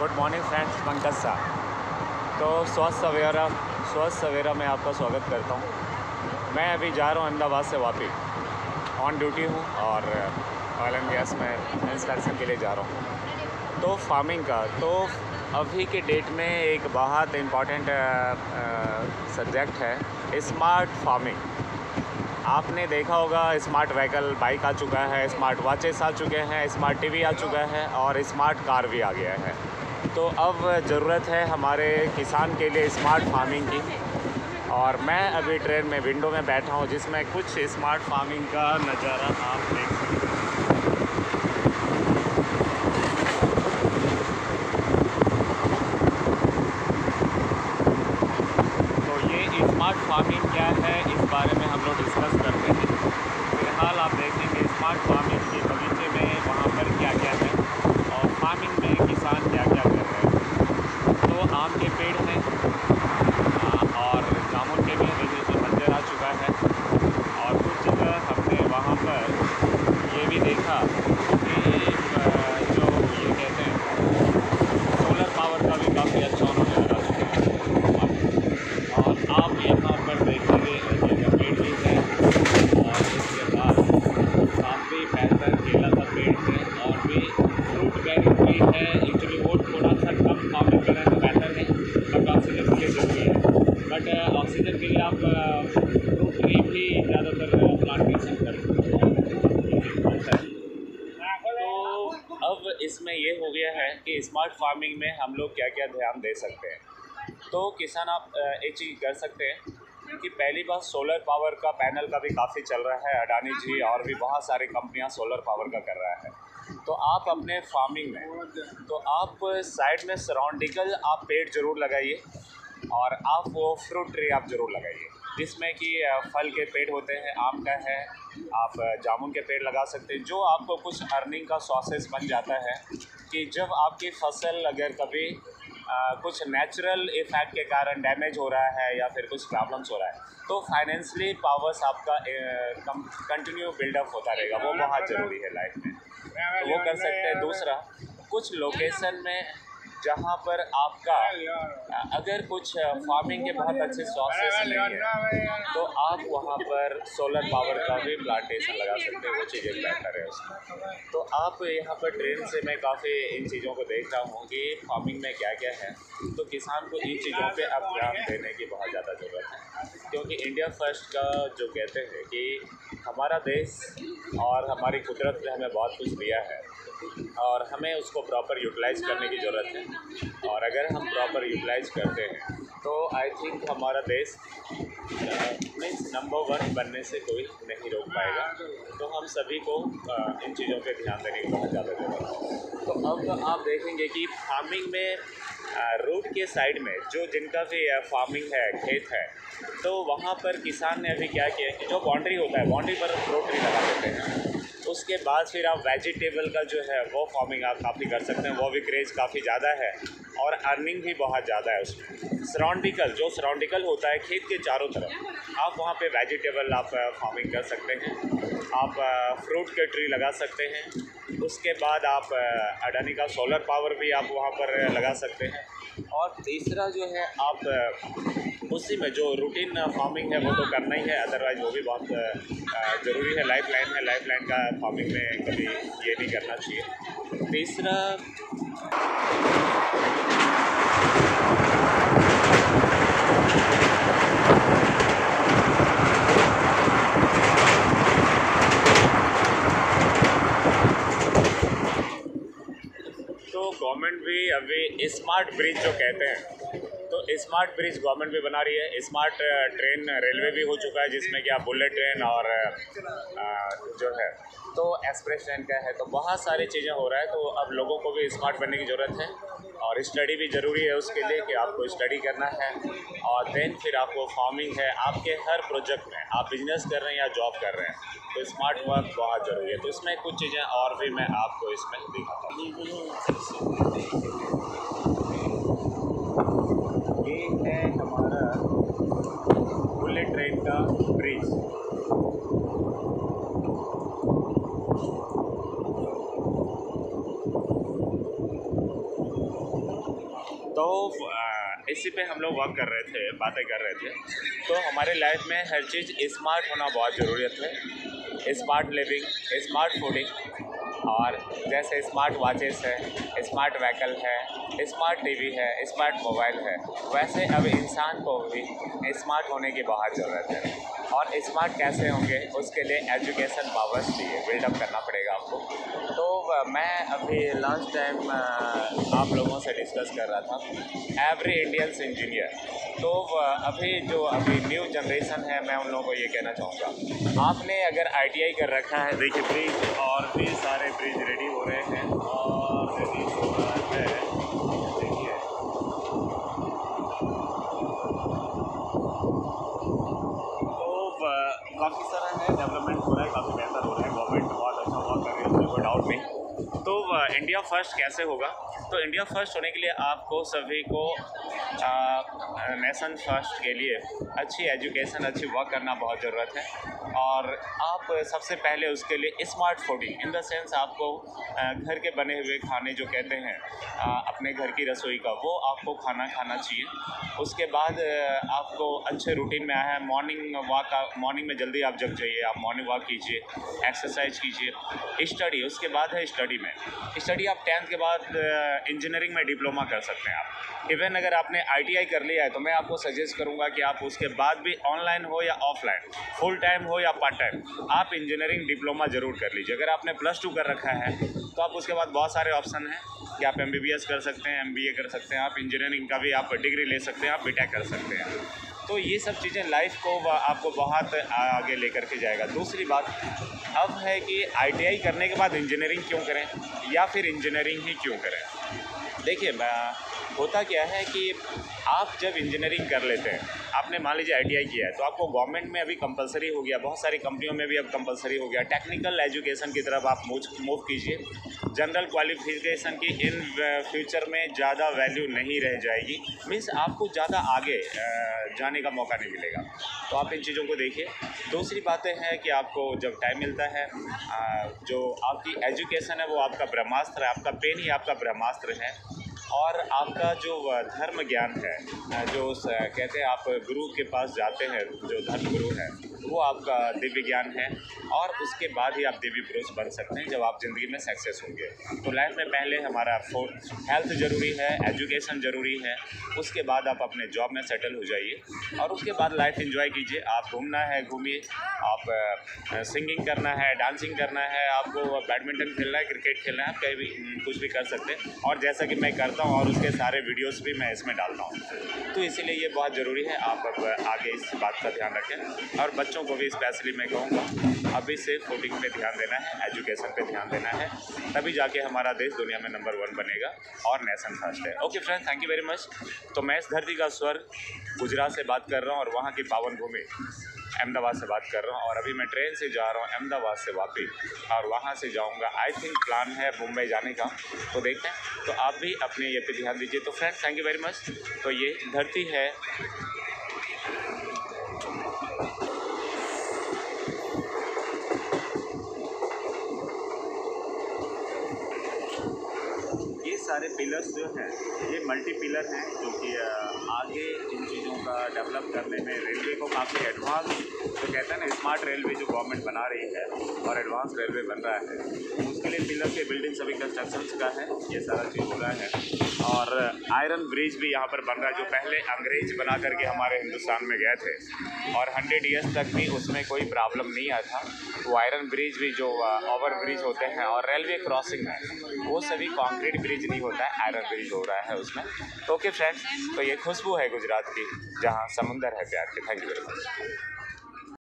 Good morning friends, Pankaj साहब। तो स्वस्थ सवेरा में आपका स्वागत करता हूँ। मैं अभी जा रहा हूँ अहमदाबाद से वापस, ऑन ड्यूटी हूँ और ऑयल एंड गैस में इंस्पेक्शन के लिए जा रहा हूँ। तो फार्मिंग का तो अभी के डेट में एक बहुत इम्पॉर्टेंट सब्जेक्ट है स्मार्ट फार्मिंग। आपने देखा होगा स्मार्ट व्हीकल बाइक आ चुका है, स्मार्ट वॉचेस आ चुके हैं, स्मार्ट टीवी आ चुका है और स्मार्ट कार भी आ गया है। तो अब ज़रूरत है हमारे किसान के लिए स्मार्ट फार्मिंग की। और मैं अभी ट्रेन में विंडो में बैठा हूँ जिसमें कुछ स्मार्ट फार्मिंग का नज़ारा आप देख सकते हैं। तो ये स्मार्ट फार्मिंग क्या है, इस बारे में हम लोग डिस्कस करते हैं। फिलहाल आप देखेंगे स्मार्ट फार्मिंग के बगीचे में वहाँ पर क्या क्या है और फार्मिंग में किसान क्या क्या कर रहे हैं। तो आम के पेड़ हैं और जामुन के भी देखिए तो मंजर आ चुका है। और कुछ जगह हमने वहाँ पर ये भी देखा कि जो ये कहते हैं सोलर पावर का भी काफ़ी अच्छा उन्होंने लगा चुका है। और आप यहाँ पर देखेंगे ये पेड़ भी है और इसके बाद काफ़ी बेहतर केला का पेड़ है और भी फ्रूट बेरिंग ट्री है। एक्चुअली वो थोड़ा सा कम फार्मिंग करें तो बेहतर है, बट ऑक्सीजन के लिए ज़रूरी है। बट ऑक्सीजन के लिए आप फ्रूट ट्री भी ज़्यादातर प्लांटेशन कर सकते हैं। तो अब इसमें ये हो गया है कि स्मार्ट फार्मिंग में हम लोग क्या क्या ध्यान दे सकते हैं। तो किसान आप एक चीज़ कर सकते हैं कि पहली बात सोलर पावर का पैनल का भी काफ़ी चल रहा है, अडानी जी और भी बहुत सारी कंपनियां सोलर पावर का कर रहा है। तो आप अपने फार्मिंग में तो आप साइड में सराउंडिकल आप पेड़ ज़रूर लगाइए और आप वो फ्रूट ट्री आप ज़रूर लगाइए जिसमें कि फल के पेड़ होते हैं, आम का है, आप जामुन के पेड़ लगा सकते हैं। जो आपको कुछ अर्निंग का सोर्सेस बन जाता है कि जब आपकी फसल अगर कभी कुछ नेचुरल इफेक्ट के कारण डैमेज हो रहा है या फिर कुछ प्रॉब्लम्स हो रहा है तो फाइनेंशियली पावर्स आपका कंटिन्यू बिल्डअप होता रहेगा। वो बहुत ज़रूरी है लाइफ में, तो वो कर सकते हैं। दूसरा, कुछ लोकेशन में जहाँ पर आपका अगर कुछ फार्मिंग के बहुत अच्छे सोर्सेस नहीं है तो आप वहाँ पर सोलर पावर का भी प्लांटेशन लगा सकते हैं। वो चीज़ें बेहतर है उसमें। तो आप यहाँ पर ट्रेन से मैं काफ़ी इन चीज़ों को देख रहा हूँ कि फार्मिंग में क्या क्या है। तो किसान को इन चीज़ों पे अब ध्यान देने की बहुत ज़्यादा ज़रूरत है, क्योंकि इंडिया फर्स्ट का जो कहते हैं कि हमारा देश और हमारी कुदरत ने हमें बहुत कुछ दिया है और हमें उसको प्रॉपर यूटिलाइज़ करने की ज़रूरत है। और अगर हम प्रॉपर यूटिलाइज़ करते हैं तो आई थिंक हमारा देश मीन्स नंबर 1 बनने से कोई नहीं रोक पाएगा। तो हम सभी को इन चीज़ों पे ध्यान देने की बहुत ज़्यादा ज़रूरत है। तो अब आप देखेंगे कि फार्मिंग में रोड के साइड में जो जिनका भी फार्मिंग है, खेत है, तो वहाँ पर किसान ने अभी क्या किया कि जो बाउंड्री होता है बाउंड्री पर फ्रूट ट्री लगा देते हैं। उसके बाद फिर आप वेजिटेबल का जो है वो फार्मिंग आप काफ़ी कर सकते हैं। वो भी क्रेज़ काफ़ी ज़्यादा है और अर्निंग भी बहुत ज़्यादा है उसमें। सराउंडिकल होता है खेत के चारों तरफ, आप वहाँ पे वेजिटेबल आप फार्मिंग कर सकते हैं। आप फ्रूट के ट्री लगा सकते हैं। उसके बाद आप अडानी का सोलर पावर भी आप वहाँ पर लगा सकते हैं। और तीसरा जो है आप उसी में जो रूटीन फार्मिंग है वो तो करना ही है, अदरवाइज़ वो भी बहुत ज़रूरी है। लाइफ लाइन का फार्मिंग में कभी ये नहीं करना चाहिए। तीसरा, तो गवर्नमेंट भी अभी स्मार्ट ब्रिज जो कहते हैं तो स्मार्ट ब्रिज गवर्नमेंट भी बना रही है। स्मार्ट ट्रेन रेलवे भी हो चुका है जिसमें कि आप बुलेट ट्रेन और जो है तो एक्सप्रेस ट्रेन का है। तो बहुत सारी चीज़ें हो रहा है। तो अब लोगों को भी स्मार्ट बनने की ज़रूरत है और स्टडी भी ज़रूरी है उसके लिए कि आपको स्टडी करना है। और देन फिर आपको फार्मिंग है, आपके हर प्रोजेक्ट में आप बिजनेस कर रहे हैं या जॉब कर रहे हैं तो स्मार्ट वर्क बहुत ज़रूरी है। तो इसमें कुछ चीज़ें और भी मैं आपको इसमें दिखाता हूँ। ये है हमारा बुलेट ट्रेन का ब्रिज। तो इसी पे हम लोग वर्क कर रहे थे, बातें कर रहे थे। तो हमारे लाइफ में हर चीज़ स्मार्ट होना बहुत ज़रूरत है। स्मार्ट लिविंग, स्मार्ट फूडिंग, और जैसे स्मार्ट वॉचेस है, स्मार्ट व्हीकल है, स्मार्ट टीवी है, स्मार्ट मोबाइल है, वैसे अब इंसान को भी स्मार्ट होने की बहुत ज़रूरत है। और स्मार्ट कैसे होंगे, उसके लिए एजुकेशन पावर्स चाहिए, बिल्डअप करना पड़ेगा आपको। तो मैं अभी लास्ट टाइम आप लोगों से डिस्कस कर रहा था एवरी इंडियंस इंजीनियर। तो अभी न्यू जनरेशन है, मैं उन लोगों को ये कहना चाहूँगा, आपने अगर ITI कर रखा है, देखिए ब्रिज और भी सारे ब्रिज रेडी हो रहे हैं और रेडी हो रहा है, देखिए तो काफ़ी सारा है, डेवलपमेंट हो रहा है, काफ़ी बेहतर हो रहा है, गवर्नमेंट बहुत अच्छा वर्क कर रही है, उसमें कोई डाउट नहीं। तो इंडिया फर्स्ट कैसे होगा? तो इंडिया फर्स्ट होने के लिए आपको सभी को नेशन फर्स्ट के लिए अच्छी एजुकेशन, अच्छी वर्क करना बहुत ज़रूरत है। और आप सबसे पहले उसके लिए smart fooding in the sense आपको घर के बने हुए खाने जो कहते हैं अपने घर की रसोई का, वो आपको खाना चाहिए। उसके बाद आपको अच्छे रूटीन में आया है, मॉर्निंग में जल्दी आप जग जाइए, आप मॉर्निंग वॉक कीजिए, एक्सरसाइज कीजिए, स्टडी। उसके बाद है स्टडी आप 10th के बाद इंजीनियरिंग में डिप्लोमा कर सकते हैं आप। इवन अगर आपने ITI कर लिया है तो मैं आपको सजेस्ट करूंगा कि आप उसके बाद भी ऑनलाइन हो या ऑफलाइन, फुल टाइम हो या पार्ट टाइम, आप इंजीनियरिंग डिप्लोमा ज़रूर कर लीजिए। अगर आपने +2 कर रखा है तो आप उसके बाद बहुत सारे ऑप्शन हैं कि आप MBBS कर सकते हैं, MBA कर सकते हैं, आप इंजीनियरिंग का भी आप डिग्री ले सकते हैं, आप BTech कर सकते हैं। तो ये सब चीज़ें लाइफ को आपको बहुत आगे लेकर के जाएगा। दूसरी बात अब है कि ITI करने के बाद इंजीनियरिंग क्यों करें, या फिर इंजीनियरिंग ही क्यों करें? देखिए होता क्या है कि आप जब इंजीनियरिंग कर लेते हैं, आपने मान लीजिए ITI किया है, तो आपको गवर्नमेंट में अभी कंपलसरी हो गया, बहुत सारी कंपनियों में भी अब कंपलसरी हो गया। टेक्निकल एजुकेशन की तरफ आप मूव कीजिए। जनरल क्वालिफिकेशन की इन फ्यूचर में ज़्यादा वैल्यू नहीं रह जाएगी, मीन्स आपको ज़्यादा आगे जाने का मौका नहीं मिलेगा। तो आप इन चीज़ों को देखिए। दूसरी बातें हैं कि आपको जब टाइम मिलता है, जो आपकी एजुकेशन है वो आपका ब्रह्मास्त्र है, आपका पेन ही आपका ब्रह्मास्त्र है। और आपका जो धर्म ज्ञान है, जो कहते हैं आप गुरु के पास जाते हैं, जो धर्म गुरु है, वो आपका दिव्य ज्ञान है। और उसके बाद ही आप दिव्य पुरुष बन सकते हैं जब आप ज़िंदगी में सक्सेस होंगे। तो लाइफ में पहले हमारा हेल्थ ज़रूरी है, एजुकेशन ज़रूरी है, उसके बाद आप अपने जॉब में सेटल हो जाइए और उसके बाद लाइफ एंजॉय कीजिए। आप घूमना है घूमिए, आप सिंगिंग करना है, डांसिंग करना है, आपको बैडमिंटन खेलना है, क्रिकेट खेलना है, आप कहीं भी कुछ भी कर सकते हैं। और जैसा कि मैं करता हूँ और उसके सारे वीडियोस भी मैं इसमें डालता हूँ, तो इसीलिए ये बहुत ज़रूरी है। आप अब आगे इस बात का ध्यान रखें। और बच्चों को भी स्पेशली मैं कहूँगा अभी से फूडिंग पे ध्यान देना है, एजुकेशन पे ध्यान देना है, तभी जाके हमारा देश दुनिया में नंबर 1 बनेगा और नेशन फर्स्ट है। Okay friends, thank you very much. तो मैं इस धरती का स्वर्ग गुजरात से बात कर रहा हूँ और वहाँ की पावन भूमि अहमदाबाद से बात कर रहा हूँ। और अभी मैं ट्रेन से जा रहा हूँ अहमदाबाद से वापस, और वहाँ से जाऊँगा, आई थिंक प्लान है मुंबई जाने का, तो देखते हैं। तो आप भी अपने ये पे ध्यान दीजिए। तो friends, thank you very much. तो ये धरती है, ये सारे पिलर्स जो हैं ये मल्टी पिलर हैं, जो कि आगे इन चीज़ों का डेवलप करने में रेलवे को काफ़ी एडवांस, जो कहते हैं ना स्मार्ट रेलवे जो गवर्नमेंट बना रही है और एडवांस रेलवे बन रहा है, उसके लिए पिलर के बिल्डिंग सभी कंस्ट्रक्शन का है, ये सारा चीज़ हो रहा है। और आयरन ब्रिज भी यहाँ पर बन रहा है, जो पहले अंग्रेज बना करके हमारे हिंदुस्तान में गए थे और 100 ईयर्स तक भी उसमें कोई प्रॉब्लम नहीं आया था। वो आयरन ब्रिज भी जो ओवर ब्रिज होते हैं और रेलवे क्रॉसिंग है, वो सभी कंक्रीट ब्रिज नहीं होता है, आयरन ब्रिज हो रहा है उसमें। तो ओके फ्रेंड्स, तो ये खुशबू है गुजरात की, जहाँ समुंदर है प्यार के। Thank you very much.